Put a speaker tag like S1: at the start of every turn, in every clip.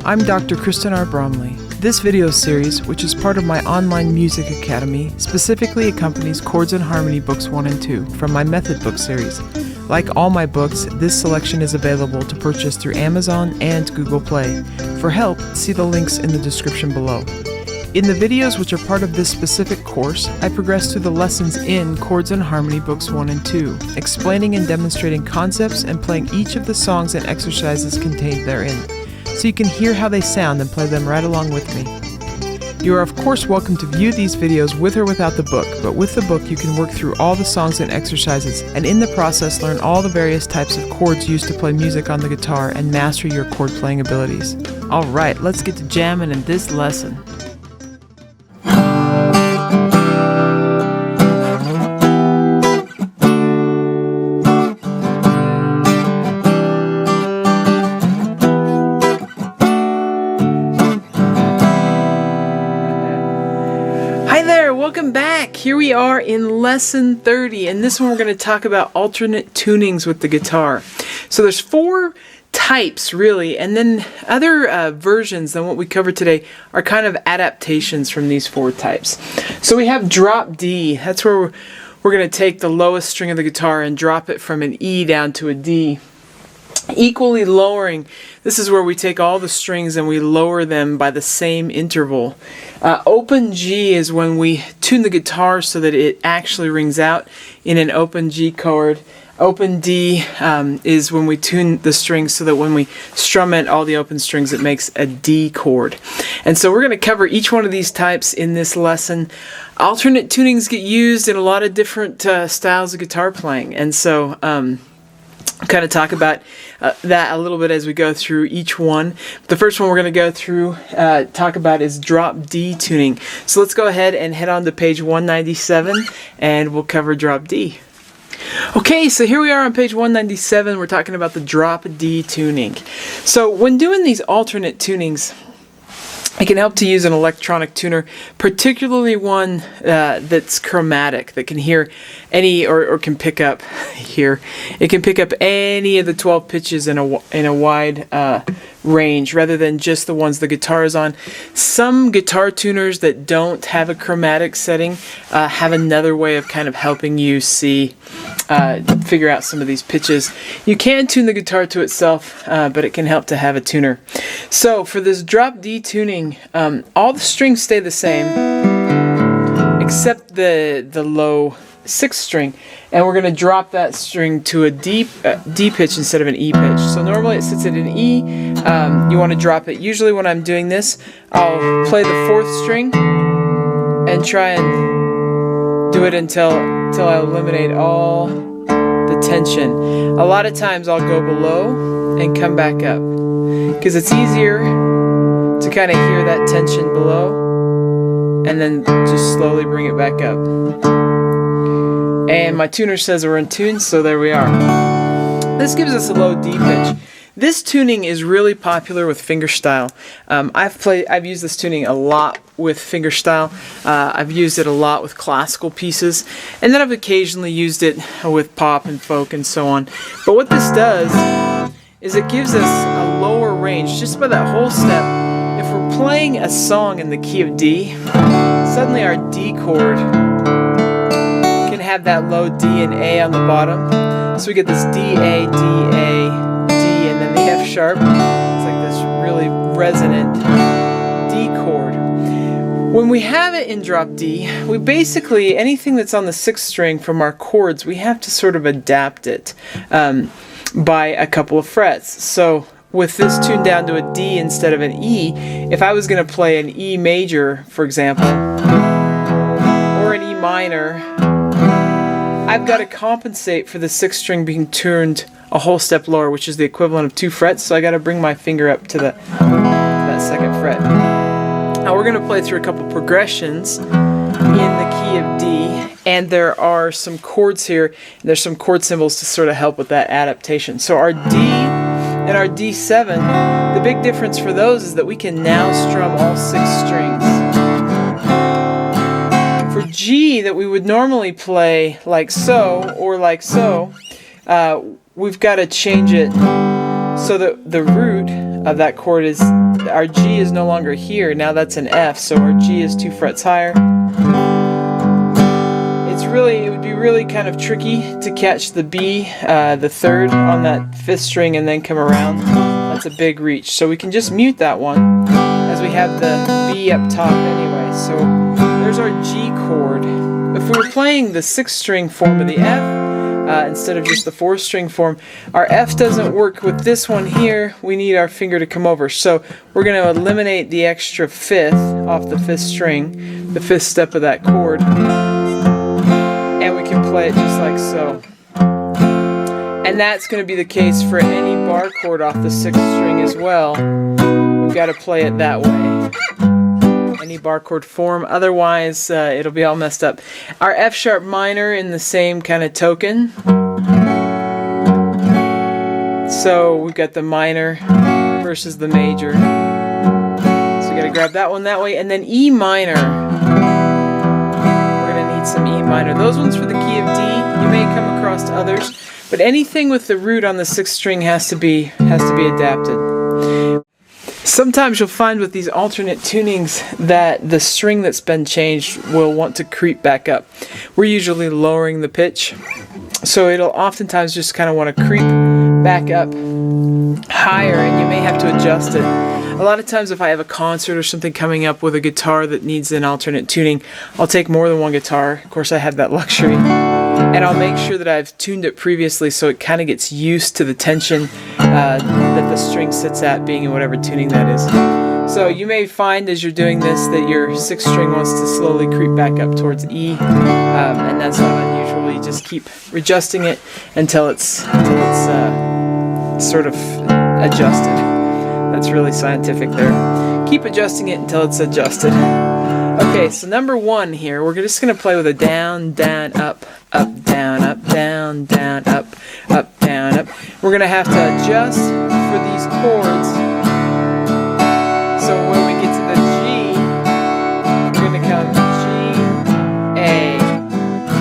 S1: I'm Dr. Kristen R. Bromley. This video series, which is part of my online music academy, specifically accompanies Chords and Harmony Books 1 and 2 from my Method Book series. Like all my books, this selection is available to purchase through Amazon and Google Play. For help, see the links in the description below. In the videos which are part of this specific course, I progress through the lessons in Chords and Harmony Books 1 and 2, explaining and demonstrating concepts and playing each of the songs and exercises contained therein, so you can hear how they sound and play them right along with me. You are of course welcome to view these videos with or without the book, but with the book you can work through all the songs and exercises, and in the process learn all the various types of chords used to play music on the guitar and master your chord playing abilities. Alright, let's get to jamming in this lesson. Welcome back. Here we are in lesson 30, and this one we're going to talk about alternate tunings with the guitar. So there's 4 types really, and then other versions than what we covered today are kind of adaptations from these 4 types. So we have drop D. That's where we're going to take the lowest string of the guitar and drop it from an E down to a D. Equally lowering, this is where we take all the strings and we lower them by the same interval. Open G is when we tune the guitar so that it actually rings out in an open G chord. Open D is when we tune the strings so that when we strum at all the open strings it makes a D chord. And so we're going to cover each one of these types in this lesson. Alternate tunings get used in a lot of different styles of guitar playing, and so kind of talk about that a little bit as we go through each one. The first one we're going to go through, talk about is drop D tuning. So let's go ahead and head on to page 197 and we'll cover drop D. Okay, so here we are on page 197. We're talking about the drop D tuning. So when doing these alternate tunings, it can help to use an electronic tuner, particularly one that's chromatic, that can hear any, or can pick up here. It can pick up any of the 12 pitches in a wide range, rather than just the ones the guitar is on. Some guitar tuners that don't have a chromatic setting have another way of kind of helping you figure out some of these pitches. You can tune the guitar to itself, but it can help to have a tuner. So for this drop D tuning, all the strings stay the same except the low 6th string, and we're going to drop that string to a D pitch instead of an E pitch. So normally it sits at an E. You want to drop it. Usually when I'm doing this, I'll play the 4th string and try and do it until I eliminate all the tension. A lot of times I'll go below and come back up, because it's easier to kind of hear that tension below and then just slowly bring it back up. And my tuner says we're in tune, so there we are. This gives us a low D pitch. This tuning is really popular with fingerstyle. I've used this tuning a lot with fingerstyle. I've used it a lot with classical pieces, and then I've occasionally used it with pop and folk and so on. But what this does is it gives us a lower range just by that whole step. If we're playing a song in the key of D, suddenly our D chord can have that low D and A on the bottom. So we get this D, A, D, A, D, and then the F sharp. It's like this really resonant D chord. When we have it in drop D, we basically, anything that's on the 6th string from our chords, we have to sort of adapt it by a couple of frets. So with this tuned down to a D instead of an E, if I was going to play an E major, for example, or an E minor, I've got to compensate for the 6th string being tuned a whole step lower, which is the equivalent of 2 frets, so I got to bring my finger up to that 2nd fret. Now we're going to play through a couple progressions in the key of D, and there are some chords here, and there's some chord symbols to sort of help with that adaptation. So our D and our D7, the big difference for those is that we can now strum all 6 strings. For G, that we would normally play like so or like so, we've got to change it so that the root of that chord is our G is no longer here. Now that's an F, so our G is 2 frets higher. It would be really kind of tricky to catch the B, the 3rd on that 5th string and then come around. That's a big reach. So we can just mute that one as we have the B up top anyway. So there's our G chord. If we were playing the 6th string form of the F, instead of just the 4th string form, our F doesn't work with this one here. We need our finger to come over. So we're going to eliminate the extra 5th off the 5th string, the 5th step of that chord. And we can play it just like so. And that's going to be the case for any bar chord off the 6th string as well. We've got to play it that way. Any bar chord form, otherwise it'll be all messed up. Our F sharp minor in the same kind of token. So we've got the minor versus the major. So we got to grab that one that way, and then E minor. Some E minor. Those ones for the key of D. You may come across others, but anything with the root on the 6th string has to be adapted. Sometimes you'll find with these alternate tunings that the string that's been changed will want to creep back up. We're usually lowering the pitch, so it'll oftentimes just kind of want to creep back up higher, and you may have to adjust it. A lot of times if I have a concert or something coming up with a guitar that needs an alternate tuning, I'll take more than one guitar. Of course I have that luxury. And I'll make sure that I've tuned it previously so it kind of gets used to the tension that the string sits at, being in whatever tuning that is. So you may find as you're doing this that your 6th string wants to slowly creep back up towards E, and that's not unusual. You just keep adjusting it until it's sort of adjusted. That's really scientific there. Keep adjusting it until it's adjusted. Okay, so number 1 here, we're just going to play with a down, down, up, up, down, up, down, down, up, up, down, up. We're going to have to adjust for these chords. So when we get to the G, we're going to come G, A,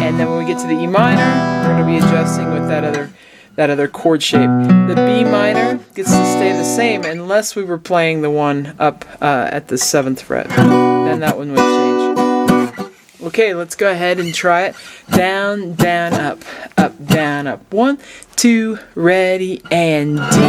S1: and then when we get to the E minor, we're going to be adjusting with that other chord shape. The B minor gets to stay the same unless we were playing the one up at the 7th fret. Then that one would change. Okay, let's go ahead and try it. Down, down, up, down, up. 1, 2, ready, and D.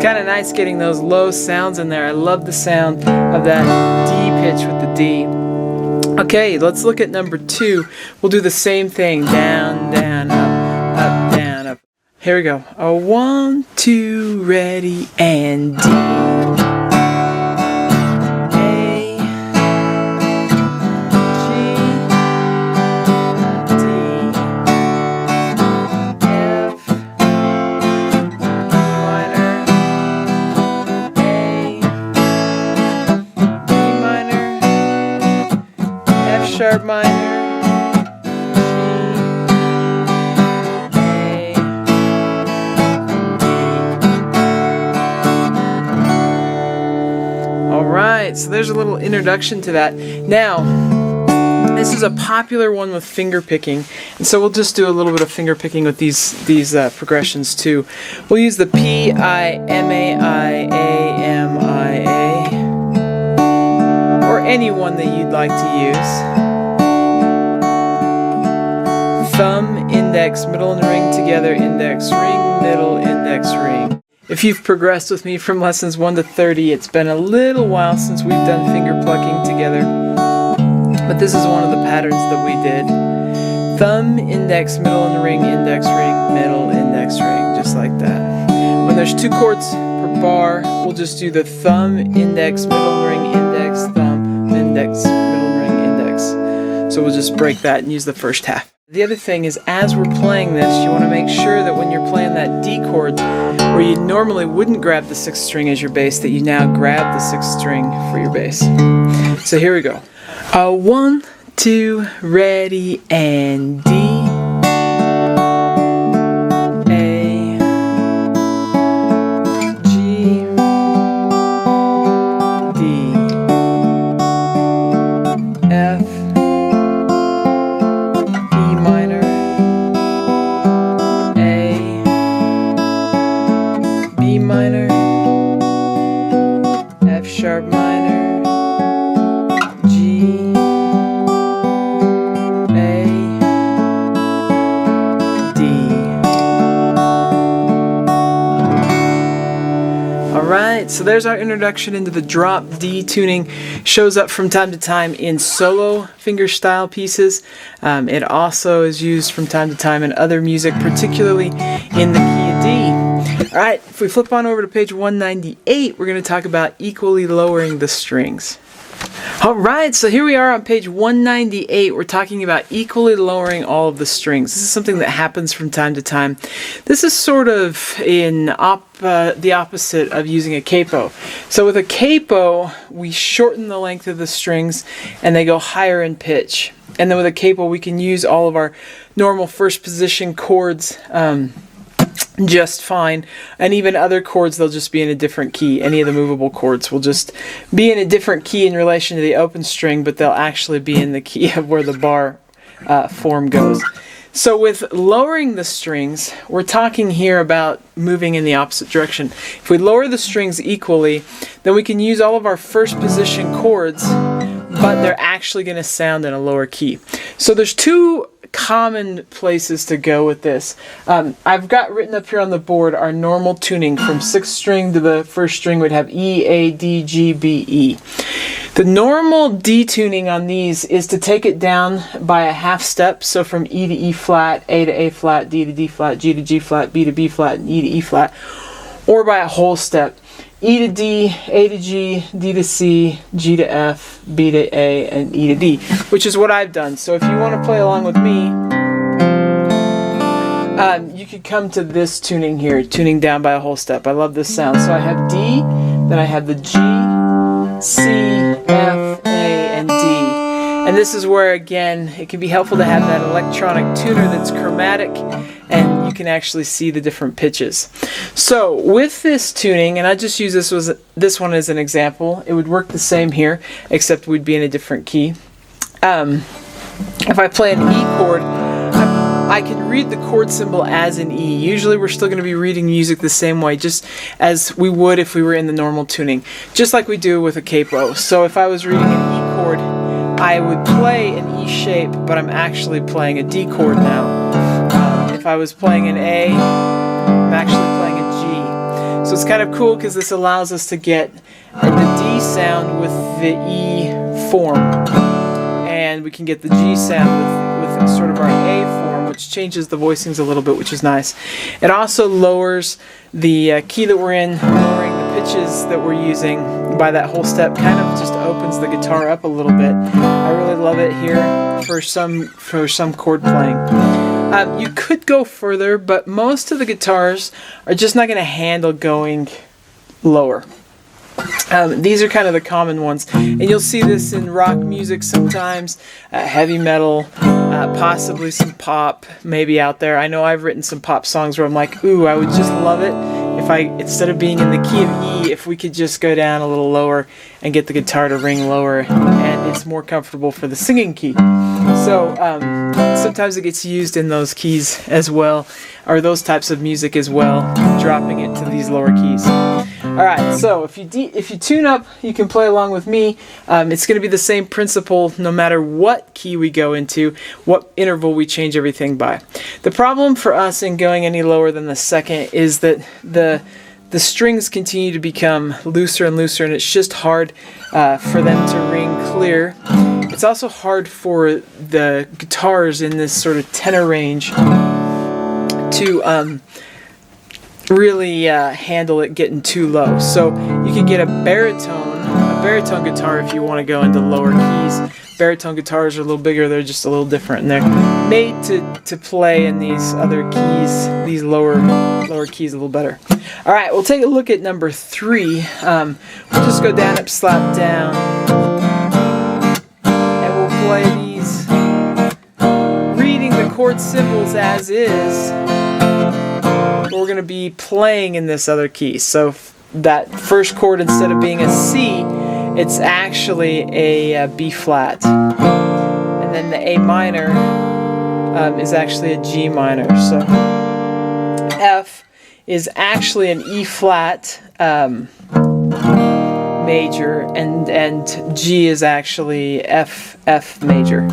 S1: Kind of nice getting those low sounds in there. I love the sound of that D pitch with the D. Okay, let's look at number 2. We'll do the same thing. Down, down, up, down, up. Here we go. A 1, 2, ready, and D. Sharp minor, G, A, D. Alright, so there's a little introduction to that. Now, this is a popular one with finger picking, and so we'll just do a little bit of finger picking with these progressions too. We'll use the P, I, M, A, I, A, M, I, A, or any one that you'd like to use. Thumb, index, middle, and ring together, index, ring, middle, index, ring. If you've progressed with me from lessons 1 to 30, it's been a little while since we've done finger plucking together, but this is one of the patterns that we did. Thumb, index, middle, and ring, index, ring, middle, index, ring, just like that. When there's 2 chords per bar, we'll just do the thumb, index, middle, ring, index, thumb, index, middle, ring, index. So we'll just break that and use the first half. The other thing is, as we're playing this, you want to make sure that when you're playing that D chord, where you normally wouldn't grab the 6th string as your bass, that you now grab the 6th string for your bass. So here we go. 1, 2, ready, and D, A, G, D, F, minor, A, B minor, F sharp minor, G, A, D. Alright, so there's our introduction into the drop D tuning. Shows up from time to time in solo fingerstyle pieces. It also is used from time to time in other music, particularly in the key of D. Alright, if we flip on over to page 198, we're going to talk about equally lowering the strings. Alright, so here we are on page 198. We're talking about equally lowering all of the strings. This is something that happens from time to time. This is sort of in the opposite of using a capo. So with a capo, we shorten the length of the strings and they go higher in pitch. And then with a capo, we can use all of our normal first position chords just fine, and even other chords, they'll just be in a different key. Any of the movable chords will just be in a different key in relation to the open string, but they'll actually be in the key of where the bar form goes. So with lowering the strings, we're talking here about moving in the opposite direction. If we lower the strings equally, then we can use all of our first position chords, but they're actually going to sound in a lower key. So there's 2 common places to go with this. I've got written up here on the board our normal tuning from 6th string to the 1st string would have E, A, D, G, B, E. The normal D tuning on these is to take it down by a half step, so from E to E flat, A to A flat, D to D flat, G to G flat, B to B flat, and E to E flat, or by a whole step. E to D, A to G, D to C, G to F, B to A, and E to D, which is what I've done. So if you want to play along with me, you could come to this tuning here, tuning down by a whole step. I love this sound. So I have D, then I have the G, C, F, A, and D. And this is where, again, it can be helpful to have that electronic tuner that's chromatic, and you can actually see the different pitches. So with this tuning, and I just use this one as an example, it would work the same here, except we'd be in a different key. If I play an E chord, I can read the chord symbol as an E. Usually we're still going to be reading music the same way, just as we would if we were in the normal tuning, just like we do with a capo. So if I was reading an E chord, I would play an E shape, but I'm actually playing a D chord now. If I was playing an A, I'm actually playing a G. So it's kind of cool because this allows us to get the D sound with the E form, and we can get the G sound with sort of our A form, which changes the voicings a little bit, which is nice. It also lowers the key that we're in, lowering the pitches that we're using by that whole step, kind of just opens the guitar up a little bit. I really love it here for some chord playing. You could go further, but most of the guitars are just not going to handle going lower. These are kind of the common ones, and you'll see this in rock music sometimes, heavy metal, possibly some pop maybe out there. I know I've written some pop songs where I'm like, ooh, I would just love it instead of being in the key of E, if we could just go down a little lower and get the guitar to ring lower, and it's more comfortable for the singing key. So sometimes it gets used in those keys as well, or those types of music as well, dropping it to these lower keys. Alright, so if you tune up, you can play along with me. It's going to be the same principle no matter what key we go into, what interval we change everything by. The problem for us in going any lower than the second is that the strings continue to become looser and looser, and it's just hard for them to ring clear. It's also hard for the guitars in this sort of tenor range to really handle it getting too low. So you can get a baritone guitar if you want to go into lower keys. Baritone guitars are a little bigger, they're just a little different, and they're made to play in these other keys, these lower keys a little better. Alright, we'll take a look at number 3. We'll just go down, up, slap down, and we'll play these, reading the chord symbols as is. We're going to be playing in this other key. So that first chord, instead of being a C, it's actually a B flat. And then the A minor is actually a G minor. So F is actually an E flat major, and G is actually F major.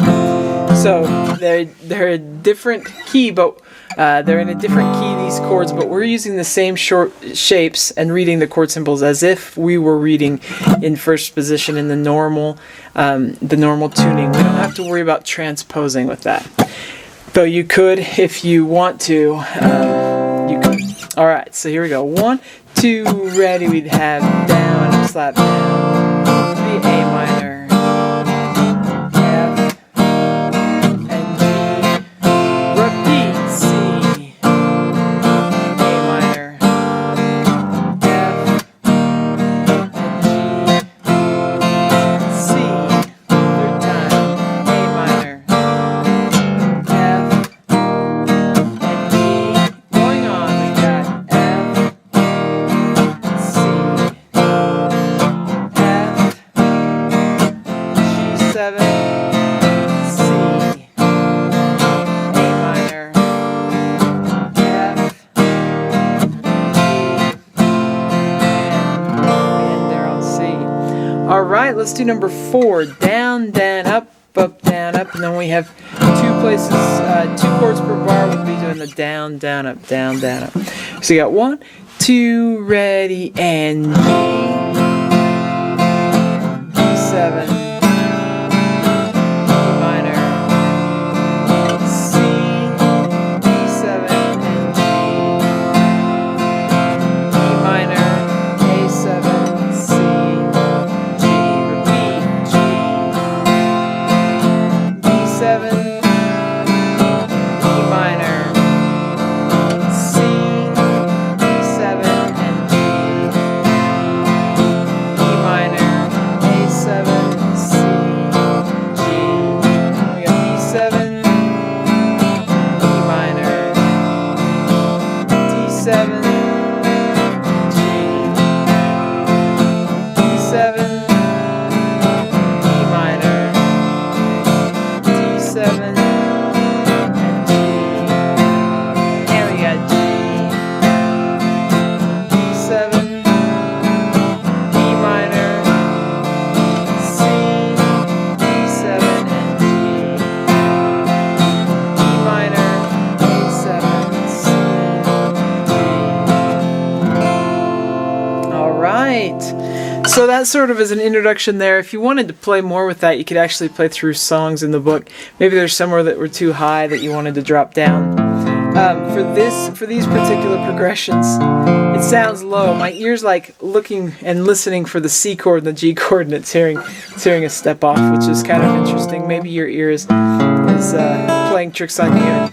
S1: So they're a different key, but they're in a different key, these chords, but we're using the same short shapes and reading the chord symbols as if we were reading in first position in the normal tuning. We don't have to worry about transposing with that. Though you could, if you want to, you could. Alright, so here we go. 1, 2, ready, we'd have down, up, slap down, the A minor, Alright, let's do number 4. Down, down, up, up, down, up. And then we have 2 places, 2 chords per bar. We'll be doing the down, down, up, down, down, up. So you got 1, 2, ready, and G, D7. So that sort of is an introduction there. If you wanted to play more with that, you could actually play through songs in the book. Maybe there's somewhere that were too high that you wanted to drop down. For these particular progressions, it sounds low. My ear's like looking and listening for the C chord and the G chord, and it's hearing a step off, which is kind of interesting. Maybe your ear is playing tricks on you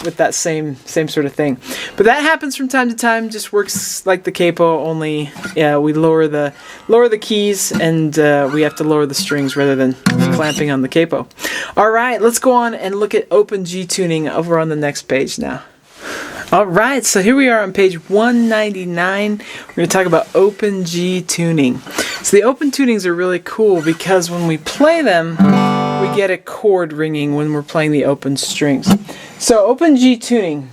S1: with that same sort of thing. But that happens from time to time. Just works like the capo, only we lower the keys, and we have to lower the strings rather than clamping on the capo. All right, let's go on and look at open G tuning over on the next page now. Alright, so here we are on page 199. We're going to talk about open G tuning. So the open tunings are really cool because when we play them, we get a chord ringing when we're playing the open strings. So open G tuning.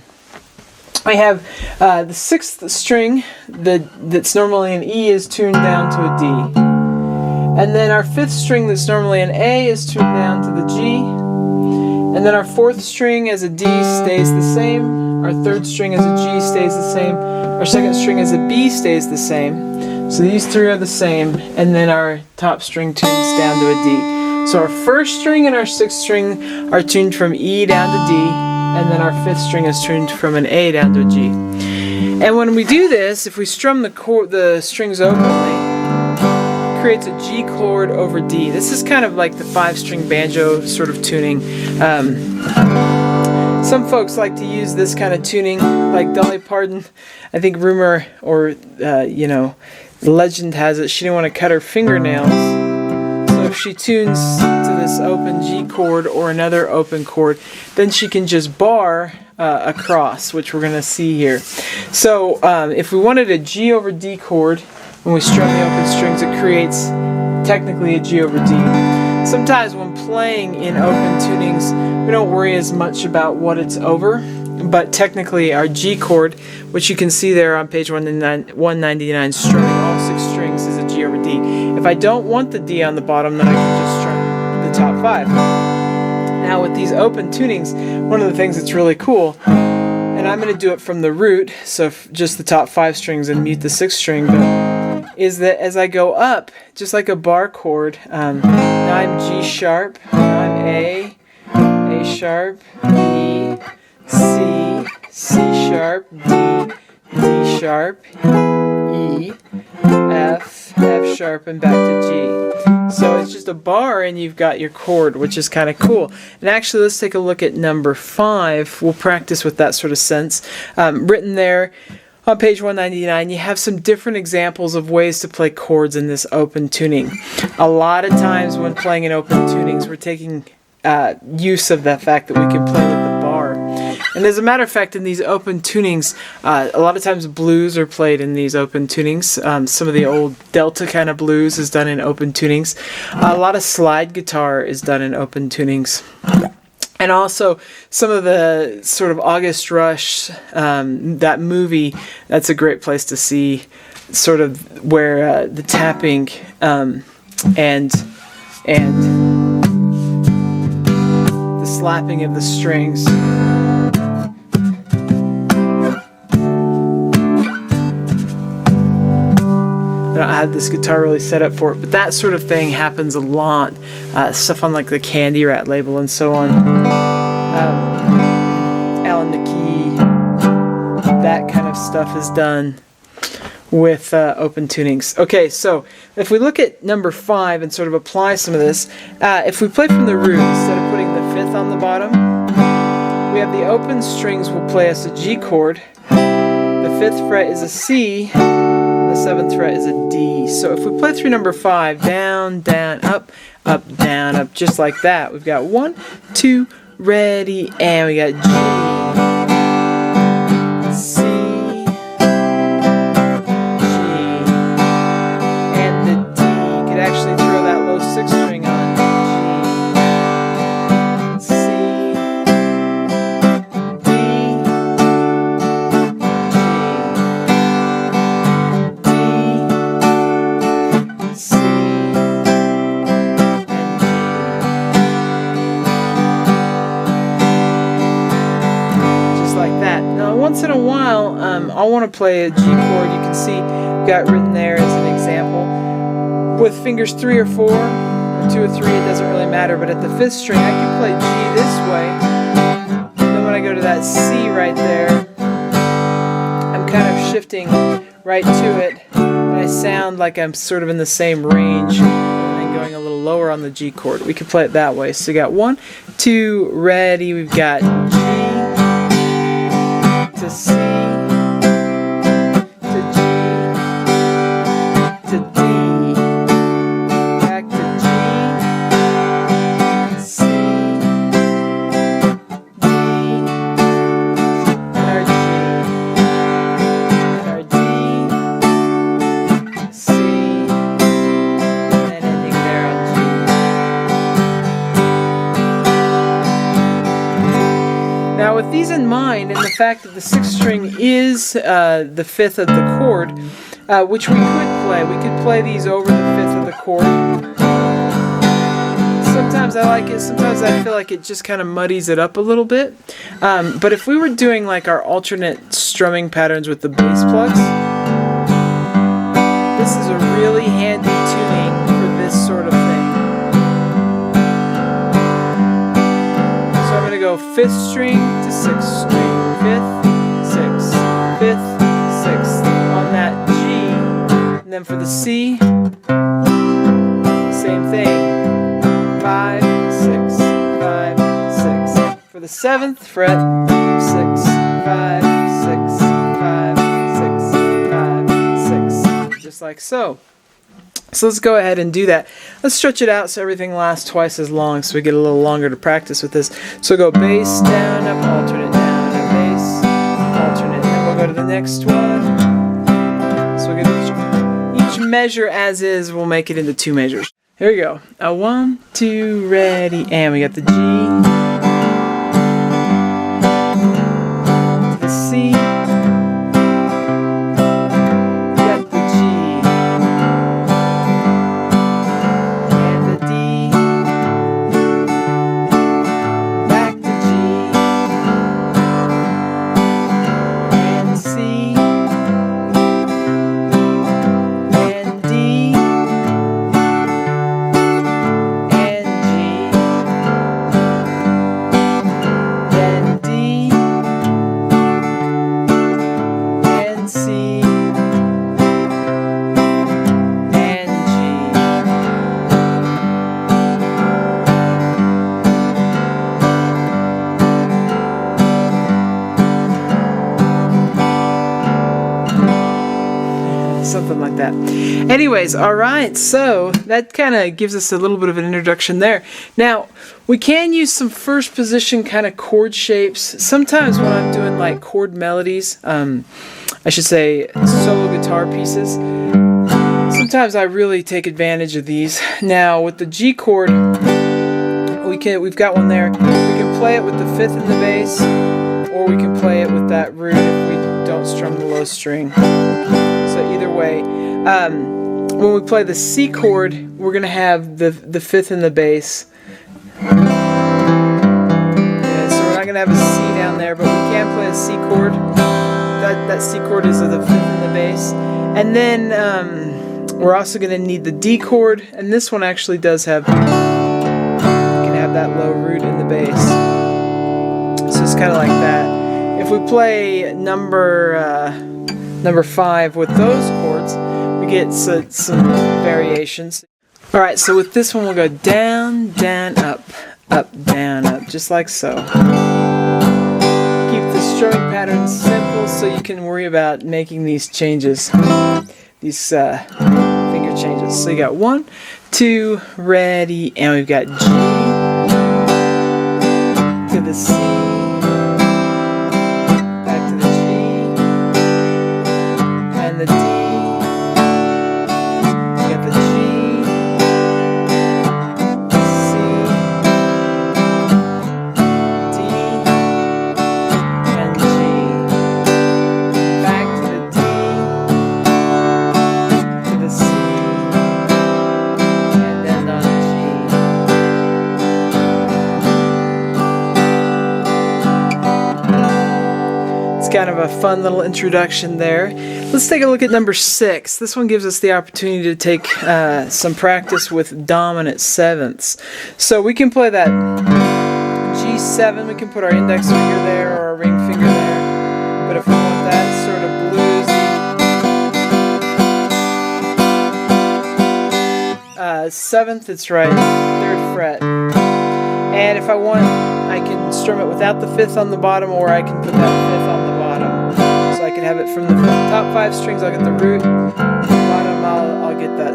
S1: I have the 6th string that's normally an E is tuned down to a D. And then our 5th string that's normally an A is tuned down to the G. And then our 4th string as a D stays the same. Our 3rd string as a G stays the same. Our 2nd string as a B stays the same. So these 3 are the same. And then our top string tunes down to a D. So our 1st string and our 6th string are tuned from E down to D. And then our 5th string is tuned from an A down to a G. And when we do this, if we strum the strings openly, it creates a G chord over D. This is kind of like the 5-string banjo sort of tuning. Some folks like to use this kind of tuning, like Dolly Parton. I think rumor or legend has it she didn't want to cut her fingernails, so if she tunes to this open G chord or another open chord, then she can just bar across, which we're going to see here. So if we wanted a G over D chord when we strum the open strings, it creates technically a G over D. Sometimes when playing in open tunings, we don't worry as much about what it's over, but technically our G chord, which you can see there on page 199, strumming all 6 strings is a G over D. If I don't want the D on the bottom, then I can just strum the top 5. Now with these open tunings, one of the things that's really cool, and I'm going to do it from the root, so just the top 5 strings and mute the 6th string, but is that as I go up, just like a bar chord, now I'm G sharp, now I'm A sharp, E, C, C sharp, D, D sharp, E, F, F sharp, and back to G. So it's just a bar and you've got your chord, which is kind of cool. And actually, let's take a look at number 5. We'll practice with that sort of sense. Written there on page 199, you have some different examples of ways to play chords in this open tuning. A lot of times when playing in open tunings, we're taking use of the fact that we can play with the bar. And as a matter of fact, in these open tunings, a lot of times blues are played in these open tunings. Some of the old Delta kind of blues is done in open tunings. A lot of slide guitar is done in open tunings. And also, some of the sort of August Rush, that movie, that's a great place to see sort of where the tapping and the slapping of the strings. I don't have this guitar really set up for it, but that sort of thing happens a lot. Stuff on like the Candy Rat label and so on. Alan McKee, that kind of stuff is done with open tunings. Okay, so if we look at number 5 and sort of apply some of this, if we play from the root instead of putting the 5th on the bottom, we have the open strings will play us a G chord, the 5th fret is a C, the 7th fret is a D. So if we play through number 5, down, down, up, up, down, up, just like that, we've got 1, 2, ready, and we got G, C, actually throw that low 6th string on. G, C, D, G, D, C, and G. Just like that. Now once in a while, I'll want to play a G chord. You can see I've got written there as an example. With fingers 3 or 4, or 2 or 3, it doesn't really matter, but at the 5th string I can play G this way, and then when I go to that C right there, I'm kind of shifting right to it, and I sound like I'm sort of in the same range, and then going a little lower on the G chord. We could play it that way. So you got 1, 2, ready, we've got G to C, to G, to D, fact that the 6th string is the 5th of the chord, which we could play. We could play these over the 5th of the chord. Sometimes I like it, sometimes I feel like it just kind of muddies it up a little bit. But if we were doing like our alternate strumming patterns with the bass plugs, this is a really handy tuning for this sort of thing. So I'm going to go 5th string to 6th string, 5th, 6th, 5th, 6th on that G. And then for the C, same thing. 5, 6, 5, 6. For the 7th fret, 6, 5, 6, 5, 6, 5, 6. Just like so. So let's go ahead and do that. Let's stretch it out so everything lasts twice as long so we get a little longer to practice with this. So go bass, down, up, alternate, down, up, bass, alternate. Then we'll go to the next one. So we'll get each measure as is, we'll make it into 2 measures. Here we go. 1, 2, ready, and we got the G, the C, got the G, and the D, back to G, and C, and D, something like that. Anyways, alright, so that kind of gives us a little bit of an introduction there. Now, we can use some first position kind of chord shapes. Sometimes when I'm doing like chord melodies, I should say solo guitar pieces, sometimes I really take advantage of these. Now, with the G chord, we've got one there. We can play it with the 5th in the bass, or we can play it with that root if we don't strum the low string. So either way, when we play the C chord, we're going to have the 5th in the bass. And so we're not going to have a C down there, but we can play a C chord. That C chord is the 5th in the bass. And then we're also going to need the D chord, and this one actually does have, you can have that low root in the bass. So it's kind of like that. If we play number 5 with those chords, we get some variations. Alright, so with this one we'll go down, down, up, down, up, just like so. Keep the strumming pattern simple so you can worry about making these changes, these finger changes. So you got 1, 2, ready, and we've got G to the C, the D, we got the G, C, D, and G, back to the D, to the C, and then on G. It's kind of a fun little introduction there. Let's take a look at number 6. This one gives us the opportunity to take some practice with dominant 7ths. So we can play that G7, we can put our index finger there or our ring finger there. But if we want that sort of bluesy 7th, it's right, 3rd fret. And if I want, I can strum it without the 5th on the bottom, or I can put that 5th on the bottom. So I can have it from the top 5 strings, I'll get the root, bottom I'll get that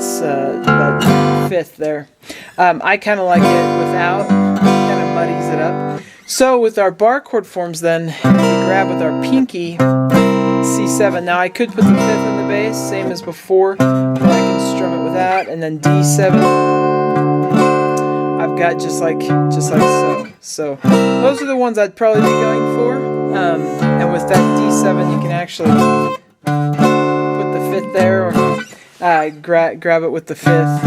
S1: 5th there. I kind of like it without, kind of muddies it up. So with our bar chord forms then, we grab with our pinky C7. Now I could put the 5th in the bass, same as before, or I can strum it without, and then D7. I've got just like so. So those are the ones I'd probably be going for. And with that D7, you can actually put the 5th there, or grab it with the 5th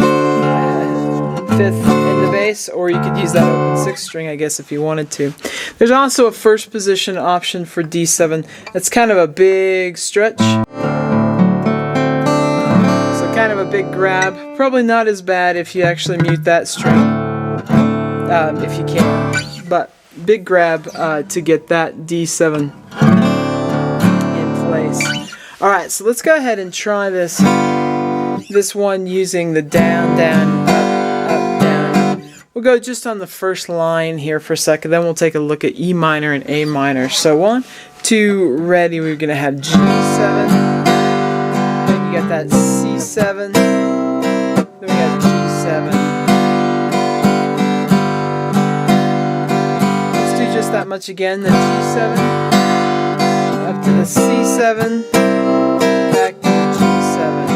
S1: in the bass, or you could use that open 6th string, I guess, if you wanted to. There's also a first position option for D7. That's kind of a big stretch. Kind of a big grab. Probably not as bad if you actually mute that string, if you can. But big grab to get that D7 in place. All right, so let's go ahead and try this one using the down, down, up, down. We'll go just on the first line here for a second. Then we'll take a look at E minor and A minor. So 1, 2, ready. We're gonna have G7. Then you got that C7, then we got G7. Let's do just that much again, then G7, up to the C7, back to the G7.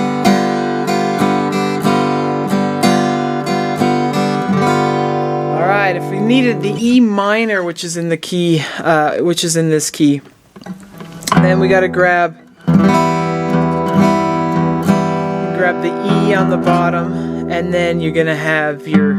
S1: Alright, if we needed the E minor, which is in the key, which is in this key, then we gotta grab the E on the bottom, and then you're gonna have your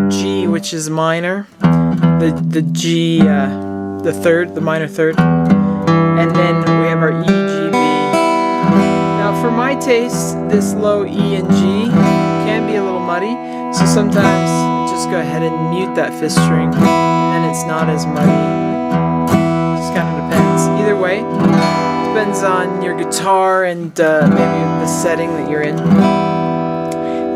S1: G, which is minor, the G, the third, the minor third, and then we have our E, G, B. Now for my taste, this low E and G can be a little muddy, so sometimes just go ahead and mute that 5th string, and it's not as muddy. Just kind of depends. Either way, depends on your guitar and maybe the setting that you're in.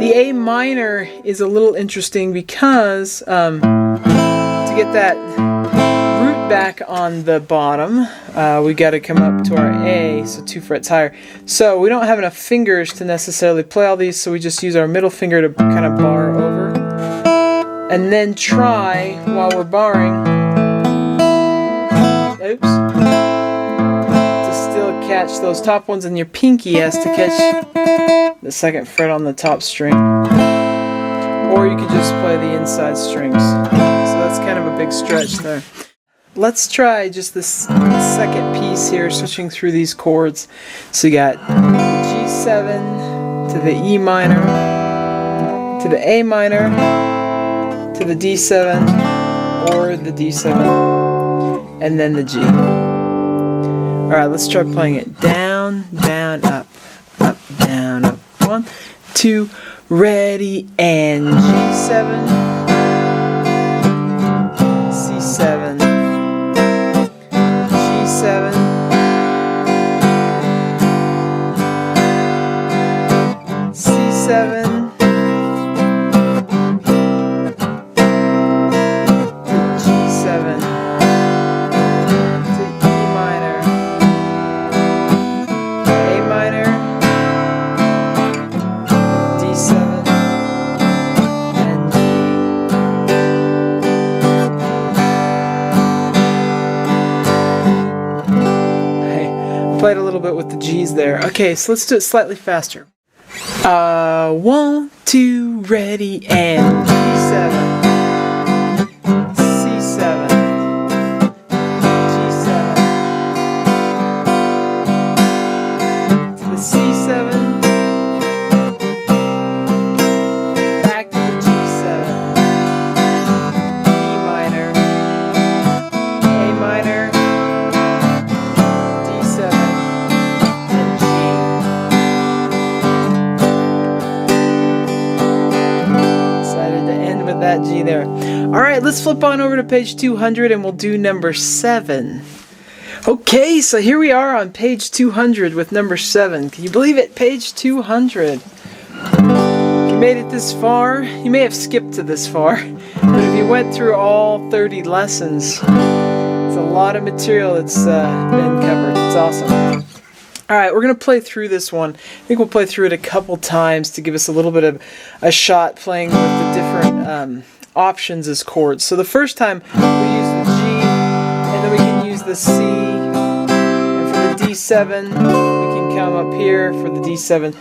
S1: The A minor is a little interesting because to get that root back on the bottom, we got to come up to our A, so 2 frets higher. So we don't have enough fingers to necessarily play all these, so we just use our middle finger to kind of bar over. And then try, while we're barring, oops, catch those top ones, and your pinky has to catch the 2nd fret on the top string, or you could just play the inside strings. So that's kind of a big stretch there. Let's try just this 2nd piece here, switching through these chords. So you got G7 to the E minor, to the A minor, to the D7, or the D7, and then the G. Alright, let's try playing it down, down, up, up, down, up. 1, 2, ready, and G7, C7, G7, C7, G7, played a little bit with the G's there. Okay, so let's do it slightly faster. 1, 2, ready, and G7, C7, G7, to the C7, back to the G7, E minor, A minor, D7, that G there. Alright, let's flip on over to page 200 and we'll do number 7. Okay, so here we are on page 200 with number 7. Can you believe it? Page 200. If you made it this far, you may have skipped to this far, but if you went through all 30 lessons, it's a lot of material that's been covered. It's awesome. Alright, we're going to play through this one. I think we'll play through it a couple times to give us a little bit of a shot playing with the different options as chords. So the first time we use the G, and then we can use the C, and for the D7 we can come up here for the D7.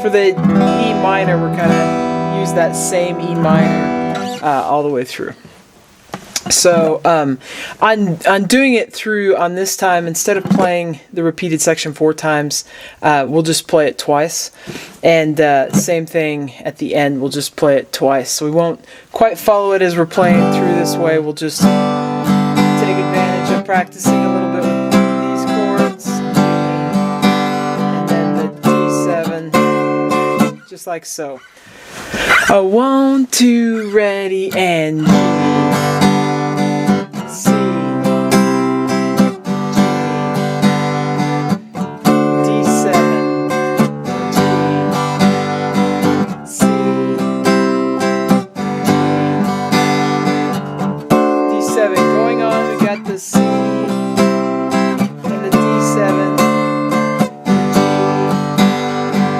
S1: For the E minor we're kind of use that same E minor all the way through. So on doing it through on this time, instead of playing the repeated section 4 times, we'll just play it twice, and same thing at the end, we'll just play it twice. So we won't quite follow it as we're playing it through this way. We'll just take advantage of practicing a little bit with these chords, and then the D7, just like so. A 1, 2, ready, and C, D7, G, C, D7. Going on, we got the C and the D7,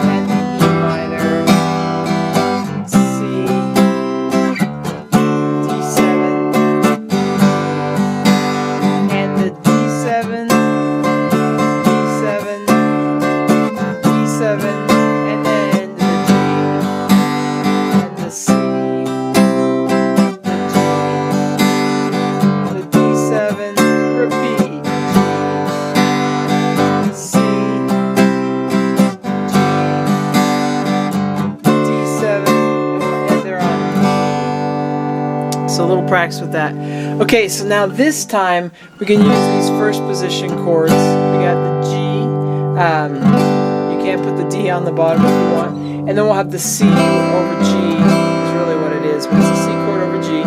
S1: and the E minor, C, D7, and the D7, D7, D7, and then the G, and the C, the D7, repeat, C, D7, and they're on. So a little practice with that. Okay, so now this time we can use these first position chords. We got the G. You can't put the D on the bottom if you want. And then we'll have the C over G is really what it is, but it's a C chord over G. You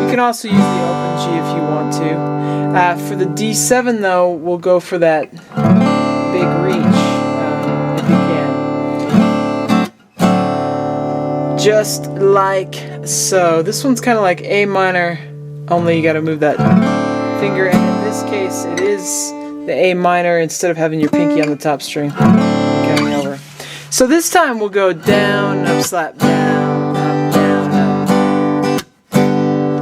S1: can also use the open G if you want to. For the D7 though, we'll go for that big reach if you can. Just like so. This one's kind of like A minor, only you got to move that finger, and in this case it is the A minor instead of having your pinky on the top string coming over. So this time we'll go down, up, slap, down, up,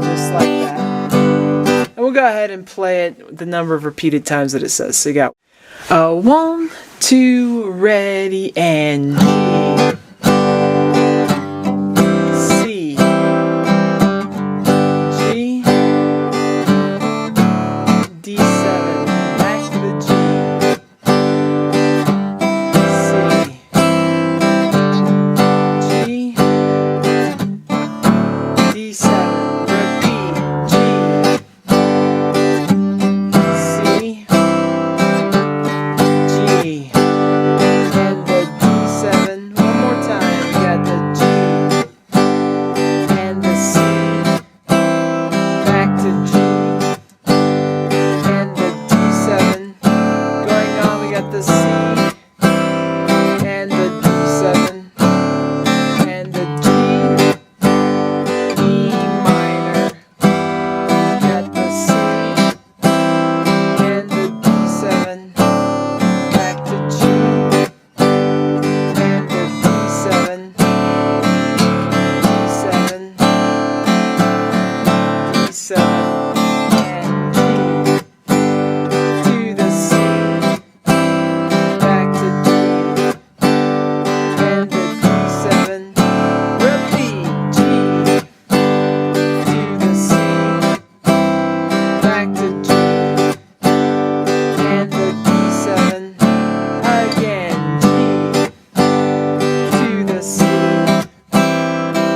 S1: just like that. And we'll go ahead and play it the number of repeated times that it says. So you got 1, 2, ready, and G, C, G, D7, back to the G, C, G, D7, repeat, G, C, G, and the D7. One more time, we got the G and the C, back to G and the D7. Going on, we got the C and the D7 and the G, E minor, got the C and the D7, back to G and the D7, D7, D7, and G, to the C, back to G, and the D7, repeat, G, to the C, back to G, and the D7, again, G, to the C,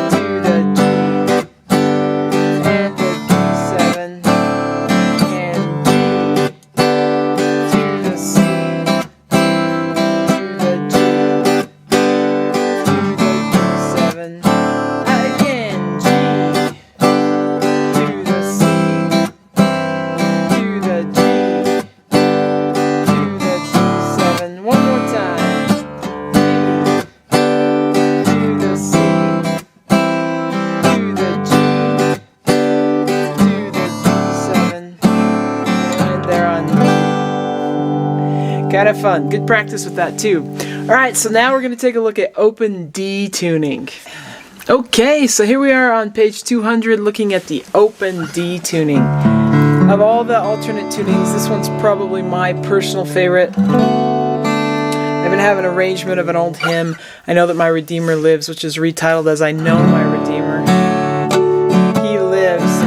S1: to the G, and the D7, and G, to the C, to the G, to the D7, again, G, to the C, to the G, to the D7. One more time, G, to the C, to the G, to the D7, and they're on. Gotta have fun. Good practice with that too. Alright, so now we're going to take a look at open D tuning. Okay, so here we are on page 200 looking at the open D tuning. Of all the alternate tunings, this one's probably my personal favorite. I've been having an arrangement of an old hymn, I Know That My Redeemer Lives, which is retitled as I Know My Redeemer. He lives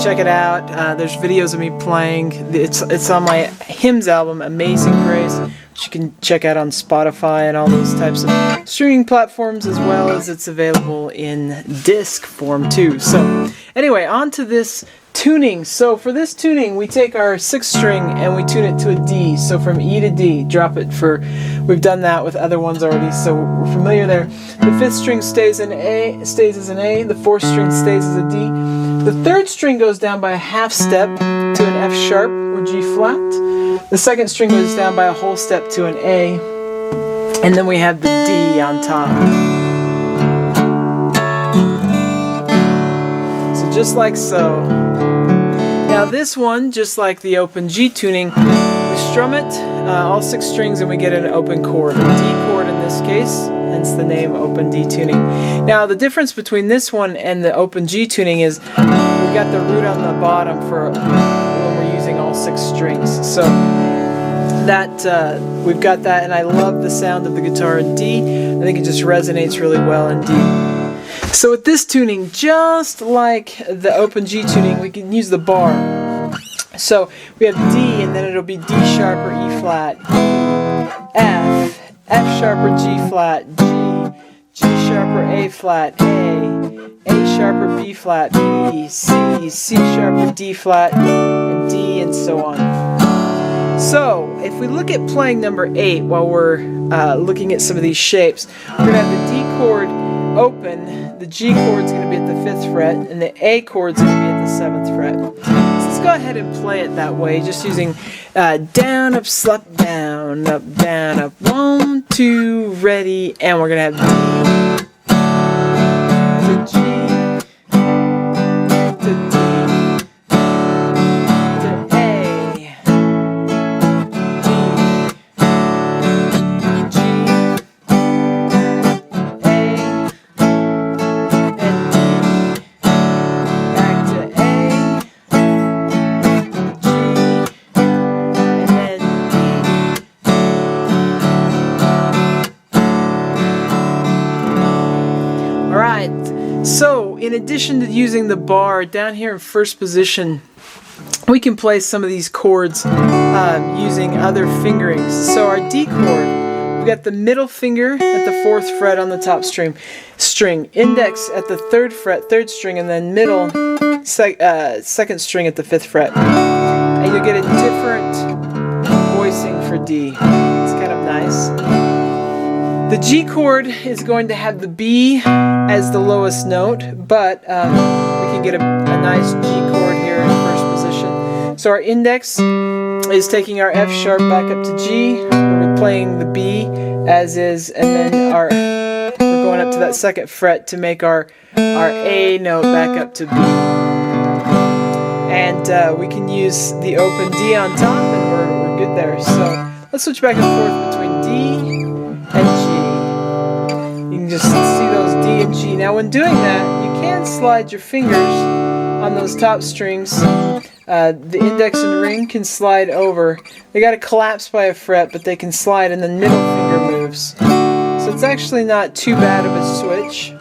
S1: check it out. There's videos of me playing. It's on my hymns album, Amazing Grace, which you can check out on Spotify and all those types of streaming platforms, as well as it's available in disc form too. So anyway, on to this tuning. So for this tuning, we take our 6th string and we tune it to a D. So from E to D, drop it for, we've done that with other ones already, so we're familiar there. The 5th string stays as an A, the 4th string stays as a D. The 3rd string goes down by a half step to an F sharp or G flat. The 2nd string goes down by a whole step to an A. And then we have the D on top. So just like so. Now this one, just like the open G tuning, we strum it, all 6 strings, and we get an open chord, a D chord in this case, hence the name open D tuning. Now the difference between this one and the open G tuning is we've got the root on the bottom for when we're using all 6 strings. So that we've got that, and I love the sound of the guitar in D. I think it just resonates really well in D. So with this tuning, just like the open G tuning, we can use the bar. So we have D, and then it'll be D sharp or E flat, F, F sharp or G flat, G, G sharp or A flat, A sharp or B flat, B, C, C sharp or D flat, and D, and so on. So if we look at playing number 8 while we're looking at some of these shapes, we're going to have the D chord open, the G chord's going to be at the 5th fret, and the A chord's going to be at the 7th fret. So let's go ahead and play it that way, just using down, up, slap, down, up, 1, 2, ready, and we're going to have D, to G, to D, to A, D, G, So, in addition to using the bar, down here in 1st position, we can play some of these chords using other fingerings. So our D chord, we've got the middle finger at the 4th fret on the top string, index at the 3rd fret, 3rd string, and then middle, 2nd string at the 5th fret. And you'll get a different voicing for D. It's kind of nice. The G chord is going to have the B as the lowest note, but we can get a nice G chord here in 1st position. So our index is taking our F sharp back up to G, we're playing the B as is, and then we're going up to that 2nd fret to make our A note back up to B. And we can use the open D on top, and we're good there. So let's switch back and forth between D and G. You can just see those D and G. Now when doing that, you can slide your fingers on those top strings. The index and ring can slide over. They got to collapse by a fret, but they can slide, and then middle finger moves. So it's actually not too bad of a switch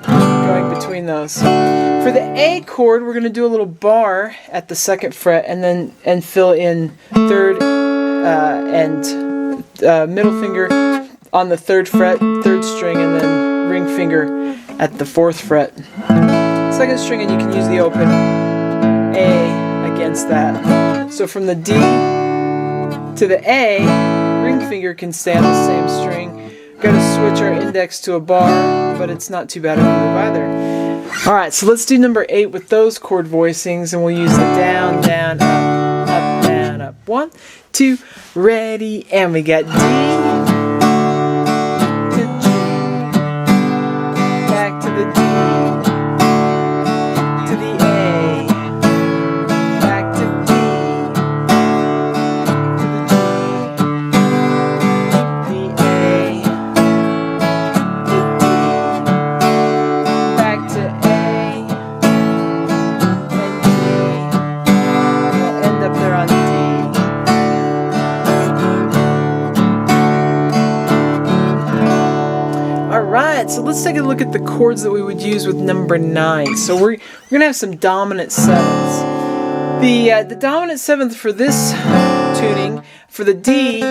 S1: going between those. For the A chord, we're going to do a little bar at the 2nd fret, and fill in 3rd and middle finger on the 3rd fret, 3rd string, and then ring finger at the 4th fret. 2nd string, and you can use the open A against that. So from the D to the A, ring finger can stay on the same string. We've got to switch our index to a bar, but it's not too bad of a move either. Alright, so let's do number 8 with those chord voicings, and we'll use the down, down, up, down, up. 1, 2, ready, and we got D. The D to the A, back to D, to the G, the A, the D, back to A, and G. We'll end up there on D. Alright, so let's take a look at the chords that we would use with number 9. So we're going to have some dominant 7ths. The dominant 7th for this tuning, for the D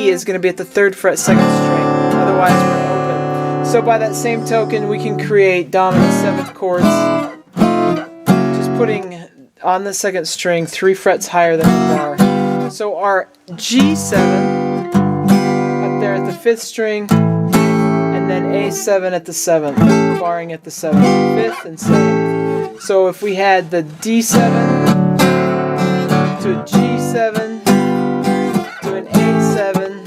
S1: is going to be at the 3rd fret 2nd string. Otherwise we're open. So by that same token, we can create dominant 7th chords just putting on the 2nd string 3 frets higher than the bar. So our G7 up there at the 5th string, and then A7 at the 7th, barring at the 7th, 5th and 7th. So if we had the D7 to a G7 to an A7,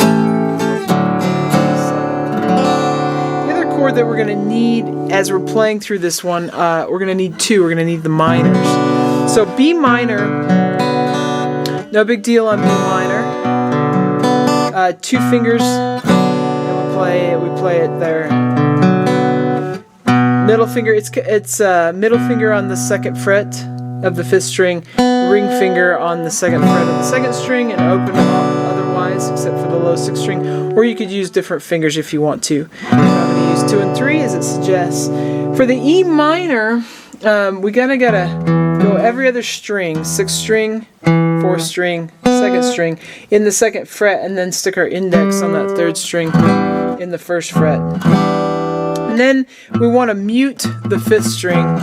S1: the other chord that we're going to need as we're playing through this one, we're going to need 2. We're going to need the minors. So B minor, no big deal on B minor. 2 fingers, and we play it there. Middle finger, it's middle finger on the 2nd fret of the 5th string, ring finger on the 2nd fret of the 2nd string, and open otherwise, except for the low 6th string. Or you could use different fingers if you want to. I'm going to use 2 and 3 as it suggests. For the E minor, we gotta go every other string, 6th string, 4th string, 2nd string, in the 2nd fret, and then stick our index on that 3rd string in the 1st fret. And then we want to mute the 5th string.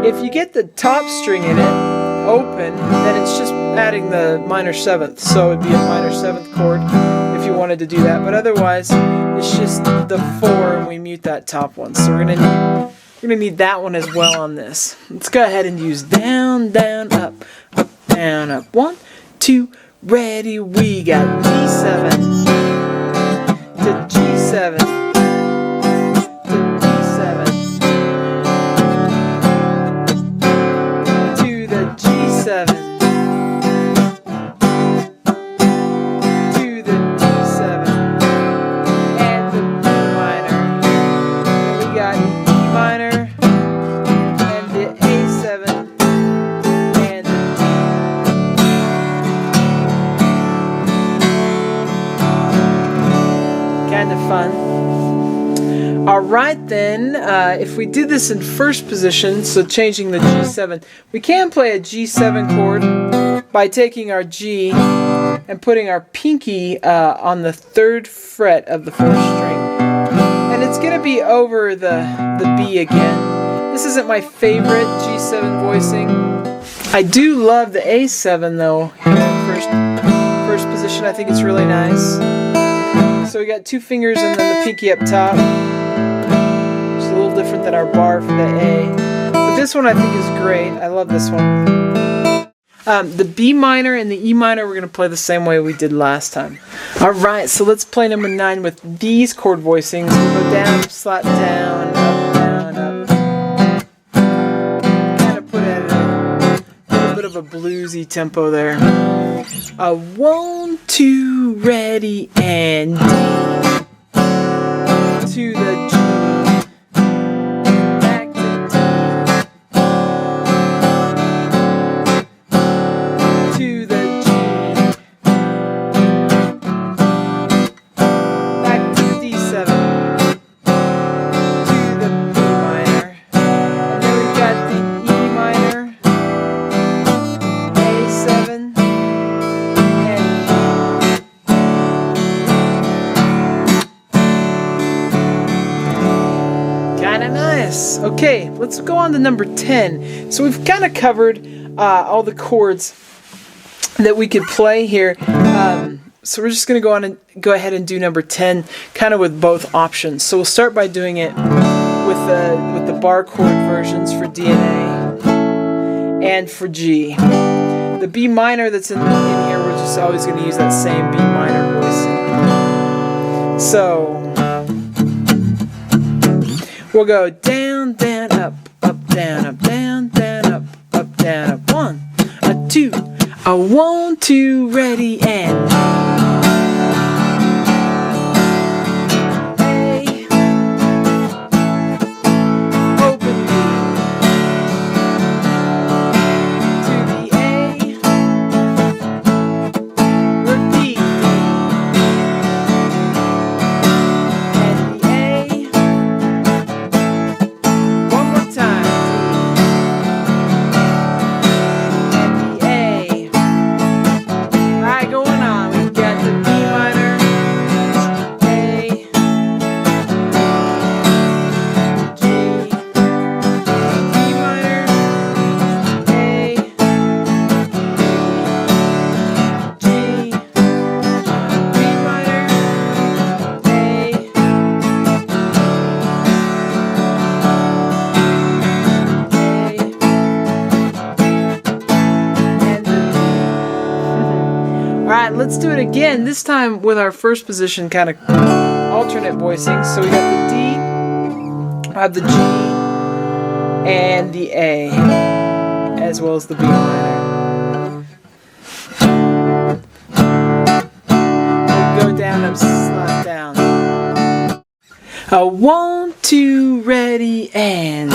S1: If you get the top string in it open, then it's just adding the minor 7th, so it'd be a minor 7th chord if you wanted to do that. But otherwise, it's just the 4, and we mute that top one. So we're gonna need that one as well on this. Let's go ahead and use down, down, up, down, up. 1, 2, ready. We got D7 to G7 to D7 to the G7 to the D7 and the B minor. And we got E minor and the A7 and the D. Kind of fun. Alright then, if we do this in first position, so changing the G7, we can play a G7 chord by taking our G and putting our pinky on the 3rd fret of the 4th string. And it's going to be over the B again. This isn't my favorite G7 voicing. I do love the A7 though, first position. I think it's really nice. So we got 2 fingers and then the pinky up top. It's a little different than our bar for the A. But this one I think is great. I love this one. The B minor and the E minor we're going to play the same way we did last time. Alright, so let's play number 9 with these chord voicings. We'll go down, slap down, up, down, up. Kind of put it at a little bit of a bluesy tempo there. 1, 2, ready, and D to the G. Back to D. To the G. Back to the D7. To the B minor. And then we've got the E minor, A7, Nice. Okay, let's go on to number 10. So we've kind of covered all the chords that we could play here. So we're just going to go ahead and do number 10, kind of with both options. So we'll start by doing it with the bar chord versions for D and A and for G. The B minor that's in here, we're just always going to use that same B minor voicing. So we'll go down, down, up, down, up, down, down, up, down, up. 1, 2, 1, 2, ready, and A, open B, to the A, repeat D, and the A. let's do it again, this time with our first position kind of alternate voicing. So we got the D, I have the G, and the A, as well as the B minor. We'll go down and slide down. 1, 2, ready, and...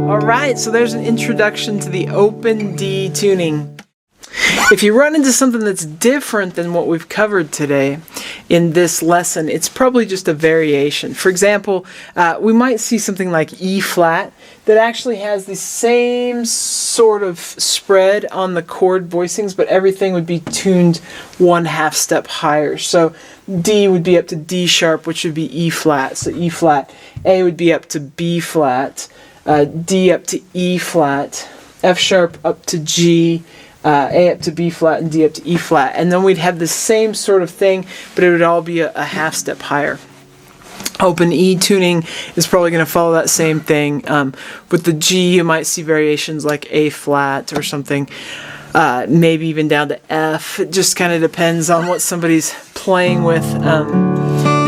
S1: Alright, so there's an introduction to the open D tuning. If you run into something that's different than what we've covered today in this lesson, it's probably just a variation. For example, we might see something like E flat that actually has the same sort of spread on the chord voicings, but everything would be tuned 1/2 step higher. So D would be up to D sharp, which would be E flat, so E flat. A would be up to B flat, D up to E flat, F sharp up to G, A up to B flat, and D up to E flat. And then we'd have the same sort of thing, but it would all be a 1/2 step higher. Open E tuning is probably going to follow that same thing. With the G, you might see variations like A flat or something, maybe even down to F. It just kind of depends on what somebody's playing with.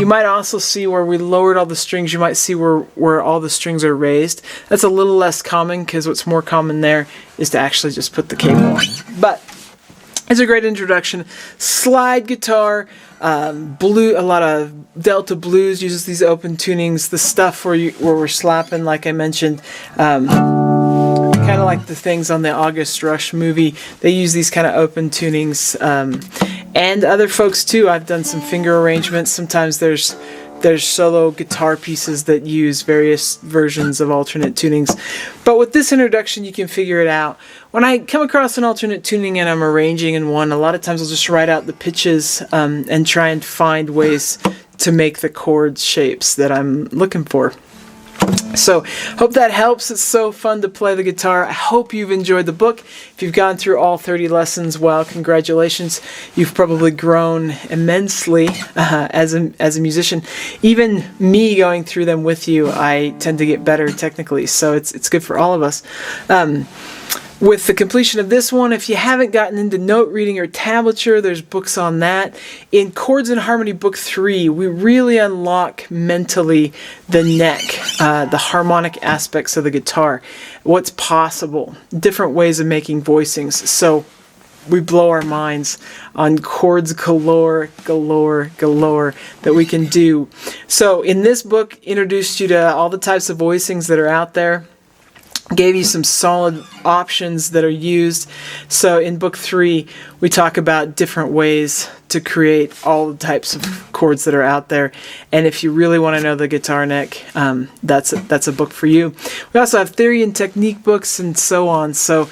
S1: You might also see where we lowered all the strings, you might see where all the strings are raised. That's a little less common, because what's more common there is to actually just put the cable on. But it's a great introduction. Slide guitar, a lot of Delta blues uses these open tunings. The stuff where we're slapping, like I mentioned, kind of like the things on the August Rush movie, they use these kind of open tunings. And other folks too. I've done some finger arrangements. Sometimes there's solo guitar pieces that use various versions of alternate tunings. But with this introduction, you can figure it out. When I come across an alternate tuning and I'm arranging in one, a lot of times I'll just write out the pitches and try and find ways to make the chord shapes that I'm looking for. So, hope that helps. It's so fun to play the guitar. I hope you've enjoyed the book. If you've gone through all 30 lessons, well, congratulations. You've probably grown immensely as a musician. Even me going through them with you, I tend to get better technically, so it's good for all of us. With the completion of this one, if you haven't gotten into note reading or tablature, there's books on that. In Chords and Harmony Book 3, we really unlock mentally the neck, the harmonic aspects of the guitar, what's possible, different ways of making voicings. So we blow our minds on chords galore that we can do. So in this book, introduced you to all the types of voicings that are out there. Gave you some solid options that are used. So in book 3, we talk about different ways to create all the types of chords that are out there. And if you really want to know the guitar neck, that's a book for you. We also have theory and technique books and so on. So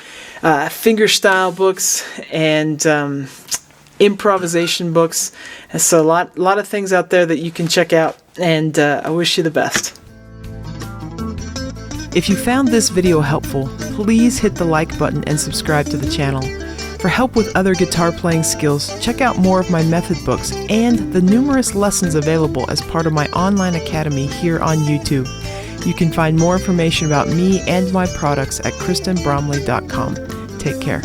S1: finger style books and improvisation books. And so a lot of things out there that you can check out. And I wish you the best. If you found this video helpful, please hit the like button and subscribe to the channel. For help with other guitar playing skills, check out more of my method books and the numerous lessons available as part of my online academy here on YouTube. You can find more information about me and my products at kristenbromley.com. Take care.